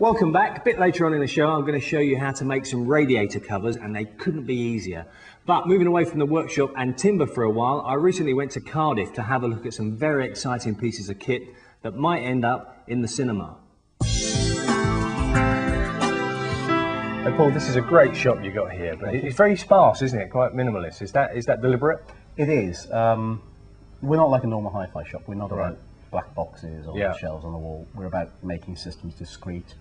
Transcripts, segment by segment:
Welcome back. A bit later on in the show, I'm going to show you how to make some radiator covers, and they couldn't be easier. But moving away from the workshop and timber for a while, I recently went to Cardiff to have a look at some very exciting pieces of kit that might end up in the cinema. Hey Paul, this is a great shop you got here, but it's very sparse, isn't it? Quite minimalist. Is that deliberate? It is. We're not like a normal hi-fi shop. We're not about black boxes or shelves on the wall. We're about making systems discreet,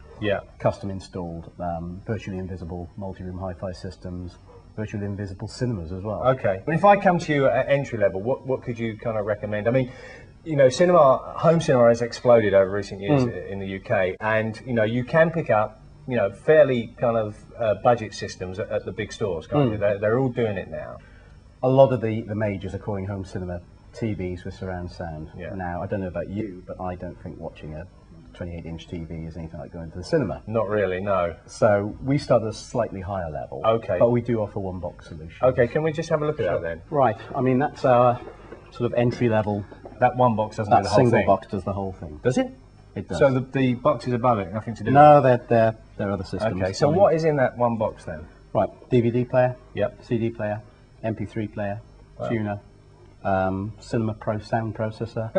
custom installed, virtually invisible multi-room hi-fi systems, virtually invisible cinemas as well. Okay. If I come to you at entry level, what could you kind of recommend? I mean, you know, home cinema has exploded over recent years in the UK, and you know, you can pick up, you know, fairly kind of budget systems at the big stores, can't you? They're all doing it now. A lot of the majors are calling home cinema TVs with surround sound. Now, I don't know about you, but I don't think watching a 28-inch TV is anything like going to the cinema. Not really, no. So we start at a slightly higher level. Okay. But we do offer one-box solutions. Okay, can we just have a look at that then? Right. I mean, that's our sort of entry level. That one box doesn't do the whole thing? That single box does the whole thing. Does it? It does. So the boxes above it, nothing to do with it? No, they're other systems. Okay, so what is in that one box then? Right, DVD player, yep, CD player, MP3 player, tuner, Cinema Pro sound processor,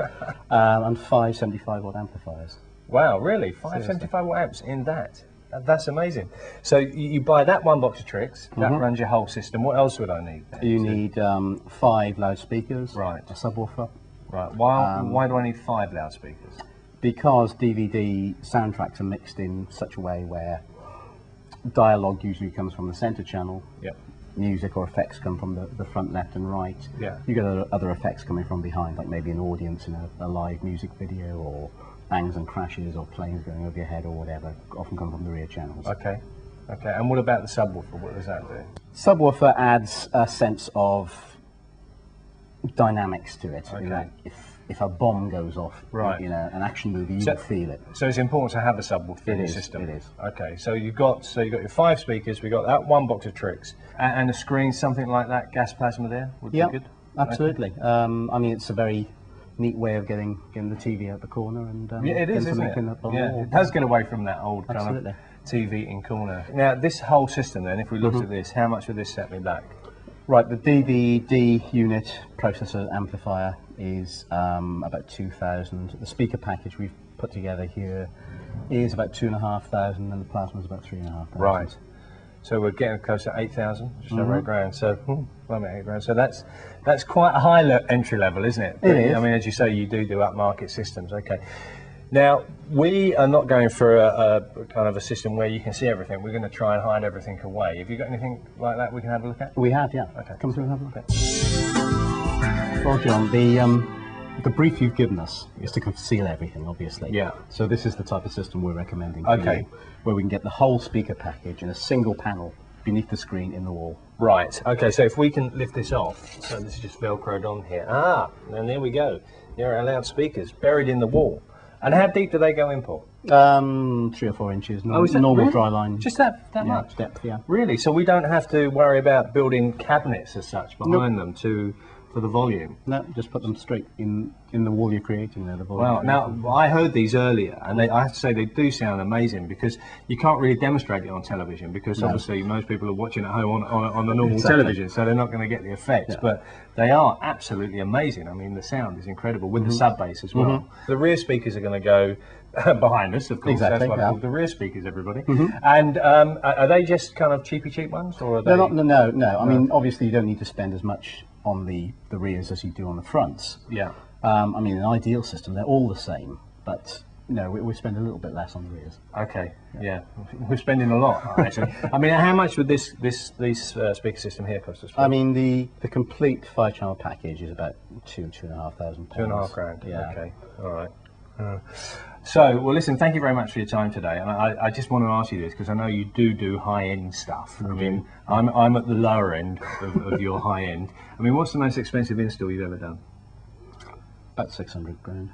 and 5 75-watt amplifiers. Wow, really? 5 75-watt amps in that? That's amazing. So you buy that one box of tricks, that runs your whole system. What else would I need then? You need 5 loudspeakers, right, a subwoofer. Right, why do I need 5 loudspeakers? Because DVD soundtracks are mixed in such a way where dialogue usually comes from the center channel. Yep. Music or effects come from the front left and right. Yeah. You get other effects coming from behind, like maybe an audience in a live music video, or bangs and crashes, or planes going over your head, or whatever. Often come from the rear channels. Okay. Okay. And what about the subwoofer? What does that do? Subwoofer adds a sense of dynamics to it. Okay. You know, if a bomb goes off, right, in an action movie, you feel it. So it's important to have a subwoofer in the system. It is. Okay, so you've got your 5 speakers. We got that one box of tricks, and a screen, something like that, gas plasma there would be good. Absolutely. Okay. I mean, it's a very neat way of getting the TV out the corner and it is, isn't it? It does get away from that old kind of TV in corner. Now, this whole system, then, if we looked at this, how much would this set me back? Right, the DVD unit processor amplifier is about 2,000. The speaker package we've put together here is about 2,500, and the plasma is about 3,500. Right. So we're getting close to 8,000, just over £8,000. So, £8,000. So that's quite a high entry level, isn't it? It is. I mean, as you say, you do upmarket systems. Okay. Now, we are not going for a kind of a system where you can see everything. We're going to try and hide everything away. Have you got anything like that we can have a look at? We have, yeah. Okay. Come through and have a look at. Well, John, the brief you've given us is to conceal everything, obviously. Yeah. So this is the type of system we're recommending for you, where we can get the whole speaker package in a single panel beneath the screen in the wall. Right. Okay, so if we can lift this off, so this is just Velcroed on here. And there we go. There are loudspeakers buried in the wall. And how deep do they go in, Paul? 3 or 4 inches. Normal really? Dry line. Just that much depth, yeah. Really? So we don't have to worry about building cabinets as such behind them for the volume? No, just put them straight in the wall you're creating there. The volume. Well, now I heard these earlier, and I have to say they do sound amazing, because you can't really demonstrate it on television, because obviously most people are watching at home on the normal television, so they're not going to get the effects. But they are absolutely amazing. I mean, the sound is incredible with the sub bass as well. The rear speakers are going to go behind us, of course. Exactly, that's why they're called the rear speakers, everybody. And are they just kind of cheap ones, or are they? They're not. No. I mean, obviously, you don't need to spend as much on the rears as you do on the fronts. Yeah. I mean, in an ideal system, they're all the same, but you know, we spend a little bit less on the rears. Okay. Yeah. We're spending a lot, actually. I mean, how much would this speaker system here cost us? I mean, the complete 5-channel package is about £2,500. £2,500. Yeah. Okay. All right. So, well, listen, thank you very much for your time today. And I just want to ask you this, because I know you do high-end stuff. I mean, I'm at the lower end of your high-end. I mean, what's the most expensive install you've ever done? About 600 grand.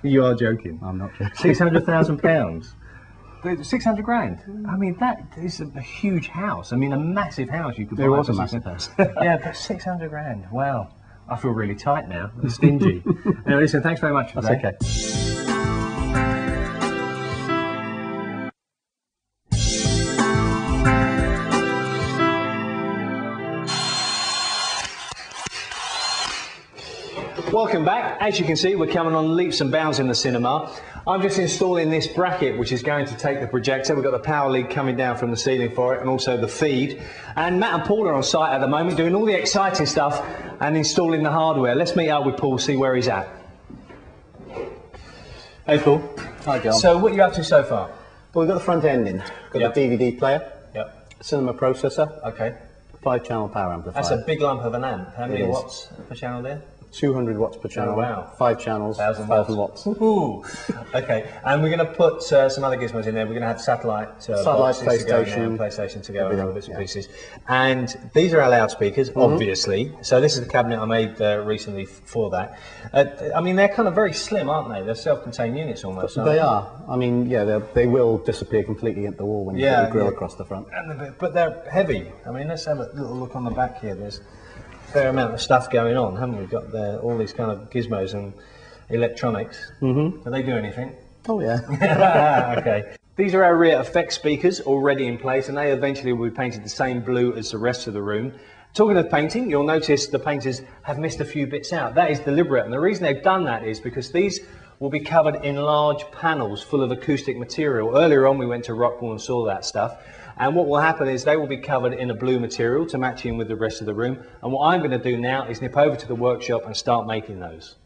You are joking. I'm not joking. £600,000. 600 grand. I mean, that is a huge house. I mean, a massive house you could buy. There was a massive house. Yeah, but 600 grand. Wow. I feel really tight now. I'm stingy. Anyway, listen, thanks very much for that. That's okay. welcome back. As you can see, we're coming on leaps and bounds in the cinema. I'm just installing this bracket which is going to take the projector. We've got the power lead coming down from the ceiling for it and also the feed. And Matt and Paul are on site at the moment doing all the exciting stuff and installing the hardware. Let's meet up with Paul, see where he's at. Hey Paul. Hi John. So what are you up to so far? Well, we've got the front end in. Got the DVD player. Yep. Cinema processor. Okay. 5-channel power amplifier. That's a big lump of an amp. How many watts per channel there? 200 watts per channel. Oh, wow. 5 channels, 1,000 watts. Ooh. Okay, and we're going to put some other gizmos in there. We're going to have satellite PlayStation to go and other bits and pieces. And these are our loudspeakers, obviously. So this is the cabinet I made recently for that. I mean, they're kind of very slim, aren't they? They're self-contained units almost. They are. I mean, yeah, they will disappear completely at the wall when you put the grill across the front. But they're heavy. I mean, let's have a little look on the back here. There's fair amount of stuff going on, haven't we? Got all these kind of gizmos and electronics. Do they do anything? Oh yeah. Okay. These are our rear effects speakers already in place, and they eventually will be painted the same blue as the rest of the room. Talking of painting, you'll notice the painters have missed a few bits out. That is deliberate, and the reason they've done that is because these will be covered in large panels full of acoustic material. Earlier on we went to Rockpool and saw that stuff. And what will happen is they will be covered in a blue material to match in with the rest of the room. And what I'm going to do now is nip over to the workshop and start making those.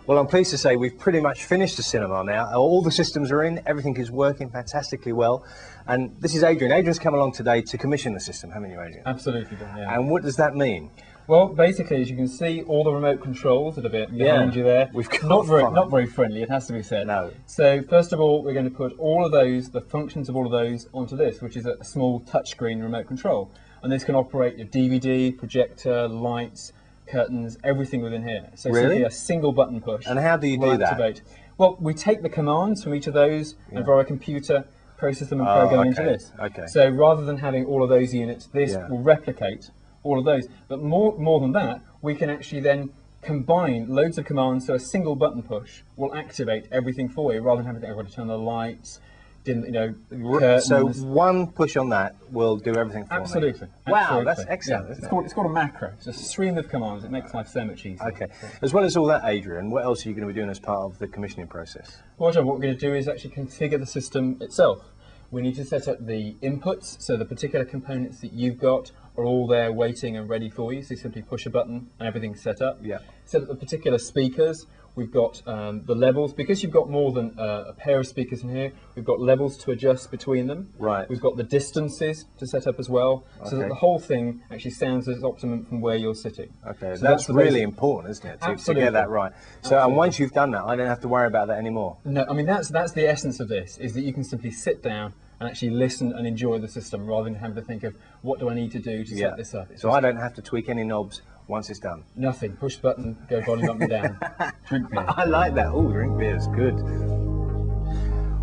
Well, I'm pleased to say we've pretty much finished the cinema now. All the systems are in, everything is working fantastically well. And this is Adrian. Adrian's come along today to commission the system, haven't you, Adrian? Absolutely, yeah. And what does that mean? Well, basically, as you can see, all the remote controls that are behind you there. We've got not very friendly, it has to be said. No. So, first of all, we're going to put all of those, the functions of all of those, onto this, which is a small touchscreen remote control. And this can operate your DVD, projector, lights, curtains, everything within here. So simply a single button push. And how do you do that? Well, we take the commands from each of those and via a computer process them and program into this. Okay. So rather than having all of those units, this will replicate all of those. But more than that, we can actually then combine loads of commands, so a single button push will activate everything for you rather than having everybody turn the lights, curtains. So one push on that will do everything for me. Absolutely. Wow, that's excellent. Yeah. It's called a macro. It's a stream of commands. It makes life so much easier. Okay. As well as all that, Adrian, what else are you going to be doing as part of the commissioning process? Well, John, what we're going to do is actually configure the system itself. We need to set up the inputs, so the particular components that you've got are all there waiting and ready for you. So you simply push a button and everything's set up. Yeah. Set up the particular speakers. We've got the levels. Because you've got more than a pair of speakers in here, we've got levels to adjust between them. Right. We've got the distances to set up as well, so that the whole thing actually sounds as optimum from where you're sitting. Okay, so that's really important, isn't it, to get that right? So, and once you've done that, I don't have to worry about that anymore. No, I mean, that's the essence of this, is that you can simply sit down and actually listen and enjoy the system rather than having to think of what do I need to do to set this up. So I don't have to tweak any knobs once it's done. Nothing. Push the button, go volume up and down. Drink beer. I like that. Oh, drink beer is good.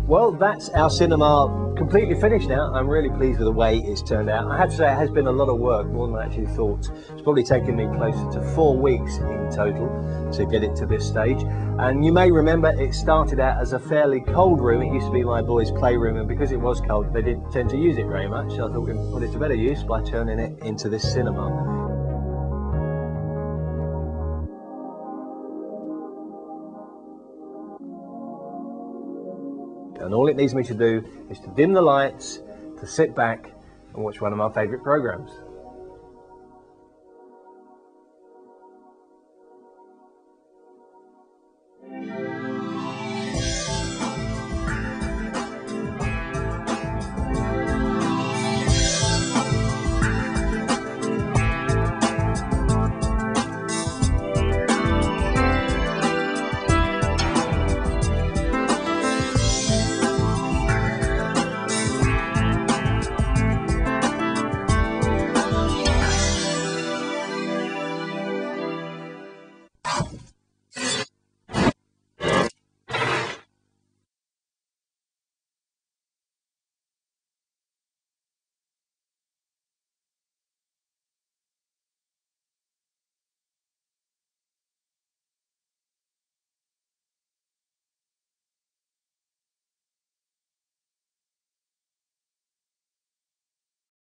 Well, that's our cinema completely finished now. I'm really pleased with the way it's turned out. I have to say it has been a lot of work, more than I actually thought. It's probably taken me closer to 4 weeks in total to get it to this stage. And you may remember it started out as a fairly cold room. It used to be my boys' playroom, and because it was cold, they didn't tend to use it very much. So I thought we'd put it to better use by turning it into this cinema. And all it needs me to do is to dim the lights, to sit back and watch one of my favourite programmes.